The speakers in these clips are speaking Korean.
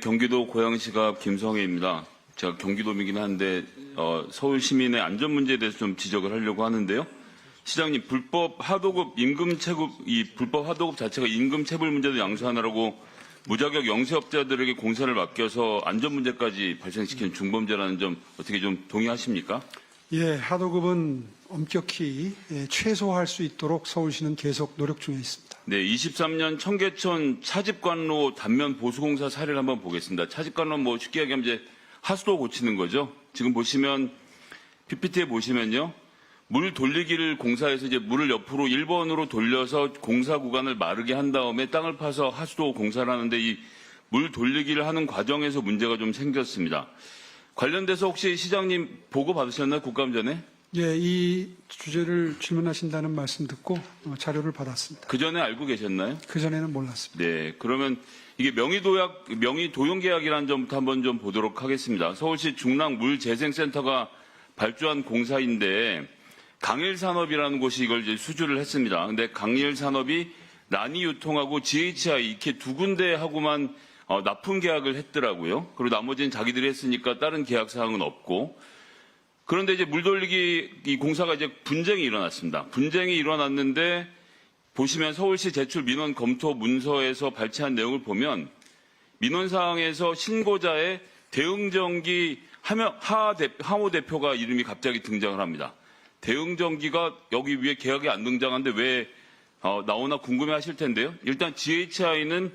경기도 고양시갑 김성혜입니다. 제가 경기도민이긴 한데 서울 시민의 안전 문제에 대해서 좀 지적을 하려고 하는데요. 시장님, 불법 하도급 자체가 임금 체불 문제도 양수하느라고 무자격 영세업자들에게 공사를 맡겨서 안전 문제까지 발생시키는 중범죄라는 점 어떻게 좀 동의하십니까? 예, 하도급은 엄격히 최소화할 수 있도록 서울시는 계속 노력 중에 있습니다. 네, 23년 청계천 차집관로 단면 보수공사 사례를 한번 보겠습니다. 차집관로 쉽게 얘기하면 이제 하수도 고치는 거죠. 지금 보시면 PPT에 보시면요. 물 돌리기를 공사해서 이제 물을 옆으로 1번으로 돌려서 공사 구간을 마르게 한 다음에 땅을 파서 하수도 공사를 하는데 이 물 돌리기를 하는 과정에서 문제가 좀 생겼습니다. 관련돼서 혹시 시장님 보고 받으셨나요? 국감 전에? 예, 이 주제를 질문하신다는 말씀 듣고 자료를 받았습니다. 그 전에 알고 계셨나요? 그전에는 몰랐습니다. 네, 그러면 이게 명의도용계약이라는 점부터 한번 좀 보도록 하겠습니다. 서울시 중랑물재생센터가 발주한 공사인데 강일산업이라는 곳이 이걸 이제 수주를 했습니다. 근데 강일산업이 라니유통하고 GHI 이렇게 두 군데하고만 납품 계약을 했더라고요. 그리고 나머지는 자기들이 했으니까 다른 계약 사항은 없고. 그런데 이제 물 돌리기 이 공사가 이제 분쟁이 일어났습니다. 분쟁이 일어났는데 보시면 서울시 제출 민원 검토 문서에서 발췌한 내용을 보면 민원사항에서 신고자의 대응전기 하모 대표가 이름이 갑자기 등장을 합니다. 대응전기가 여기 위에 계약에 안 등장하는데 왜 나오나 궁금해 하실 텐데요. 일단 GHI는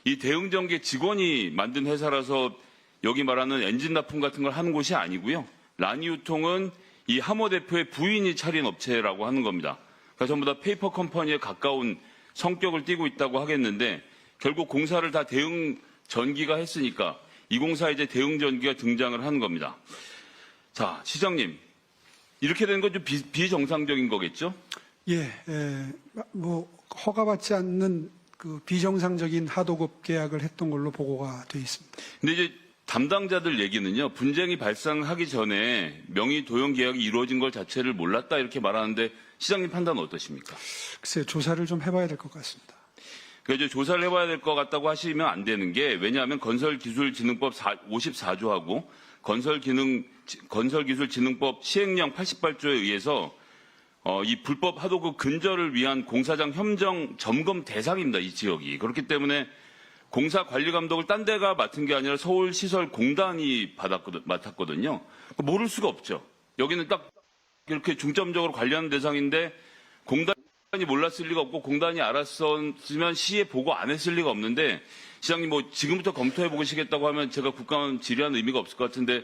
이 대응전기 직원이 만든 회사라서 여기 말하는 엔진 납품 같은 걸 하는 곳이 아니고요. 라니유통은 이 하모 대표의 부인이 차린 업체라고 하는 겁니다. 그러니까 전부 다 페이퍼 컴퍼니에 가까운 성격을 띠고 있다고 하겠는데 결국 공사를 다 대응전기가 했으니까 이 공사에 이제 대응전기가 등장을 하는 겁니다. 자, 시장님. 이렇게 된 건 좀 비정상적인 거겠죠? 예, 허가받지 않는 그 비정상적인 하도급 계약을 했던 걸로 보고가 돼 있습니다. 근데 이제 담당자들 얘기는요, 분쟁이 발생하기 전에 명의 도용 계약이 이루어진 걸 자체를 몰랐다 이렇게 말하는데 시장님 판단은 어떠십니까? 글쎄, 조사를 좀 해봐야 될 것 같습니다. 그러니까 이제 조사를 해봐야 될 것 같다고 하시면 안 되는 게 왜냐하면 건설기술진흥법 54조하고 건설기술진흥법 시행령 88조에 의해서 이 불법 하도급 근절을 위한 공사장 협정 점검 대상입니다. 이 지역이. 그렇기 때문에 공사 관리 감독을 딴 데가 맡은 게 아니라 서울시설공단이 맡았거든요. 모를 수가 없죠. 여기는 딱 이렇게 중점적으로 관리하는 대상인데 공단이 몰랐을 리가 없고 공단이 알았으면 시에 보고 안 했을 리가 없는데 시장님 지금부터 검토해 보시겠다고 하면 제가 국감 질의하는 의미가 없을 것 같은데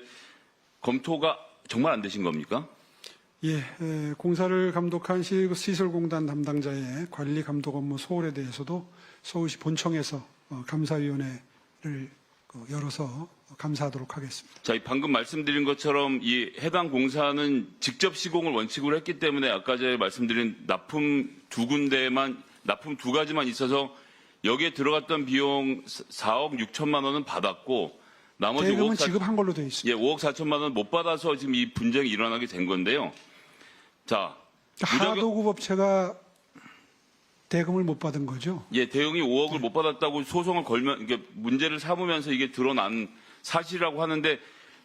검토가 정말 안 되신 겁니까? 예, 공사를 감독한 시설공단 담당자의 관리 감독 업무 소홀에 대해서도 서울시 본청에서 감사위원회를 열어서 감사하도록 하겠습니다. 자, 방금 말씀드린 것처럼 이 해당 공사는 직접 시공을 원칙으로 했기 때문에 아까 전에 말씀드린 납품 두 가지만 있어서 여기에 들어갔던 비용 4억 6천만 원은 받았고 나머지 대금은 지급한 걸로 되어 있습니다. 예, 5억 4천만 원 못 받아서 지금 이 분쟁이 일어나게 된 건데요. 자, 하도급 업체가 대금을 못 받은 거죠? 예, 대응이 5억을 못 받았다고 소송을 걸면 이게 문제를 삼으면서 이게 드러난 사실이라고 하는데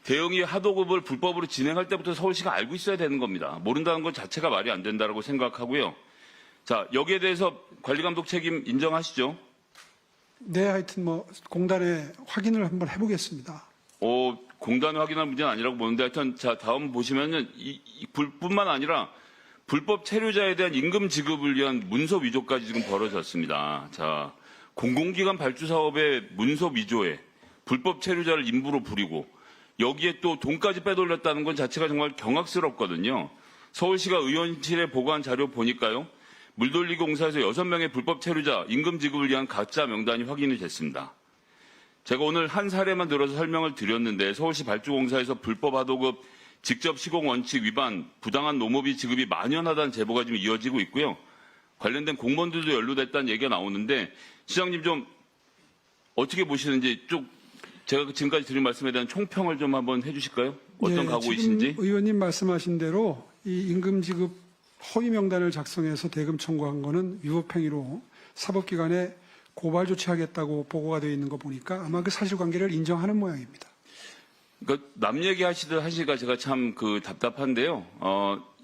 대응이 하도급을 불법으로 진행할 때부터 서울시가 알고 있어야 되는 겁니다. 모른다는 것 자체가 말이 안 된다고 생각하고요. 자, 여기에 대해서 관리감독 책임 인정하시죠? 네, 하여튼 공단에 확인을 한번 해보겠습니다. 공단에 확인할 문제는 아니라고 보는데 하여튼 자, 다음 보시면은 뿐만 아니라 불법 체류자에 대한 임금 지급을 위한 문서 위조까지 지금 벌어졌습니다. 자, 공공기관 발주 사업의 문서 위조에 불법 체류자를 인부로 부리고 여기에 또 돈까지 빼돌렸다는 건 자체가 정말 경악스럽거든요. 서울시가 의원실에 보고한 자료 보니까요. 물돌리기 공사에서 6명의 불법 체류자 임금 지급을 위한 가짜 명단이 확인이 됐습니다. 제가 오늘 한 사례만 들어서 설명을 드렸는데 서울시 발주공사에서 불법 하도급 직접 시공 원칙 위반, 부당한 노무비 지급이 만연하다는 제보가 지금 이어지고 있고요. 관련된 공무원들도 연루됐다는 얘기가 나오는데 시장님 좀 어떻게 보시는지 쭉 제가 지금까지 드린 말씀에 대한 총평을 좀 한번 해주실까요? 어떤 각오이신지? 지금 의원님 말씀하신 대로 이 임금 지급 허위 명단을 작성해서 대금 청구한 거는 위법행위로 사법기관에 고발 조치하겠다고 보고가 되어 있는 거 보니까 아마 그 사실관계를 인정하는 모양입니다. 그러니까 남 얘기하시듯 하시니까 제가 참 답답한데요.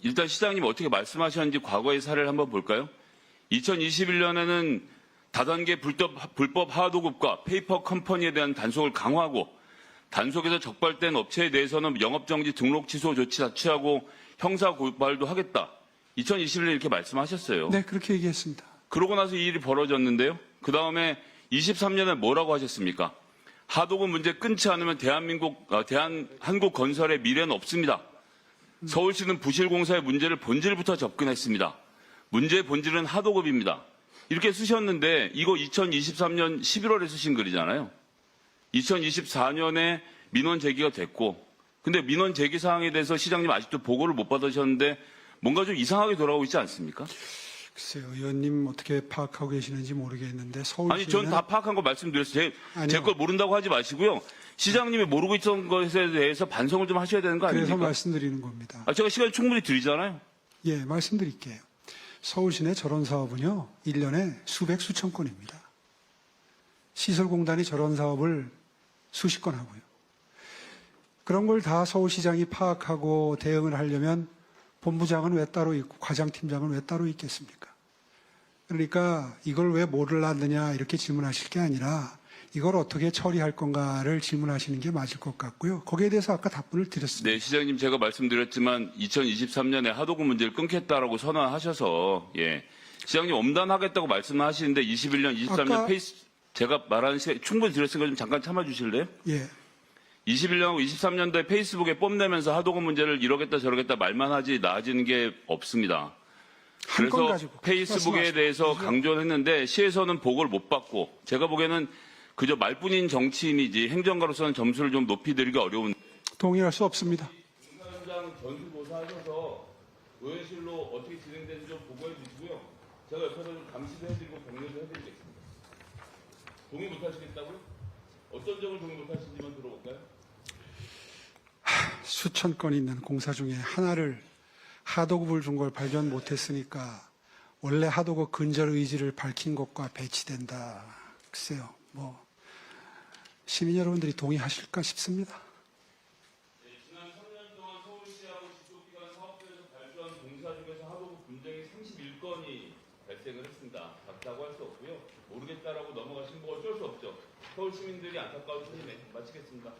일단 시장님 어떻게 말씀하셨는지 과거의 사례를 한번 볼까요? 2021년에는 다단계 불법 하도급과 페이퍼 컴퍼니에 대한 단속을 강화하고 단속에서 적발된 업체에 대해서는 영업정지 등록 취소 조치 자취하고 형사 고발도 하겠다. 2021년에 이렇게 말씀하셨어요. 네, 그렇게 얘기했습니다. 그러고 나서 이 일이 벌어졌는데요. 그 다음에 23년에 뭐라고 하셨습니까? 하도급 문제 끊지 않으면 한국건설의 미래는 없습니다. 서울시는 부실공사의 문제를 본질부터 접근했습니다. 문제의 본질은 하도급입니다. 이렇게 쓰셨는데 이거 2023년 11월에 쓰신 글이잖아요. 2024년에 민원 제기가 됐고 근데 민원 제기 사항에 대해서 시장님 아직도 보고를 못 받으셨는데 뭔가 좀 이상하게 돌아오고 있지 않습니까? 글쎄요, 의원님 어떻게 파악하고 계시는지 모르겠는데 서울시는 아니, 전 다 파악한 거 말씀드렸어요. 제 걸 모른다고 하지 마시고요. 시장님이 모르고 있던 것에 대해서 반성을 좀 하셔야 되는 거 아닙니까? 그래서 말씀드리는 겁니다. 제가 시간 충분히 드리잖아요. 예, 말씀드릴게요. 서울시내 저런 사업은요, 1년에 수백 수천 건입니다. 시설공단이 저런 사업을 수십 건 하고요. 그런 걸 다 서울시장이 파악하고 대응을 하려면 본부장은 왜 따로 있고 과장팀장은 왜 따로 있겠습니까? 그러니까 이걸 왜 몰랐느냐 이렇게 질문하실 게 아니라 이걸 어떻게 처리할 건가를 질문하시는 게 맞을 것 같고요. 거기에 대해서 아까 답변을 드렸습니다. 네, 시장님 제가 말씀드렸지만 2023년에 하도급 문제를 끊겠다라고 선언하셔서 시장님 엄단하겠다고 말씀하시는데 21년, 23년 제가 말하는 시간 충분히 드렸으니까 좀 잠깐 참아 주실래요? 예. 21년하고 23년도에 페이스북에 뽐내면서 하도급 문제를 이러겠다 저러겠다 말만 하지 나아지는 게 없습니다. 그래서 페이스북에 대해서 강조를 했는데 시에서는 보고를 못 받고 제가 보기에는 그저 말뿐인 정치인이지 행정가로서는 점수를 좀 높이 드리기 어려운. 동의할 수 없습니다. 공사현장 전수조사하셔서 의원실로 어떻게 진행되는지 좀 보고해 주시고요. 제가 옆에서 좀 감시도 해드리고 격려도 해드리겠습니다. 동의 못 하시겠다고요? 어떤 점을 동의 못 하시는지만 들어볼까요? 수천 건 있는 공사 중에 하나를 하도급을 준 걸 발견 못했으니까 원래 하도급 근절 의지를 밝힌 것과 배치된다. 글쎄요, 시민 여러분들이 동의하실까 싶습니다. 지난 3년 동안 서울시하고 직속기관 사업소에서 발주한 공사 중에서 하도급 분쟁이 31건이 발생을 했습니다. 맞다고 할 수 없고요. 모르겠다라고 넘어가신 거 어쩔 수 없죠. 서울 시민들이 안타까운 소리네. 마치겠습니다.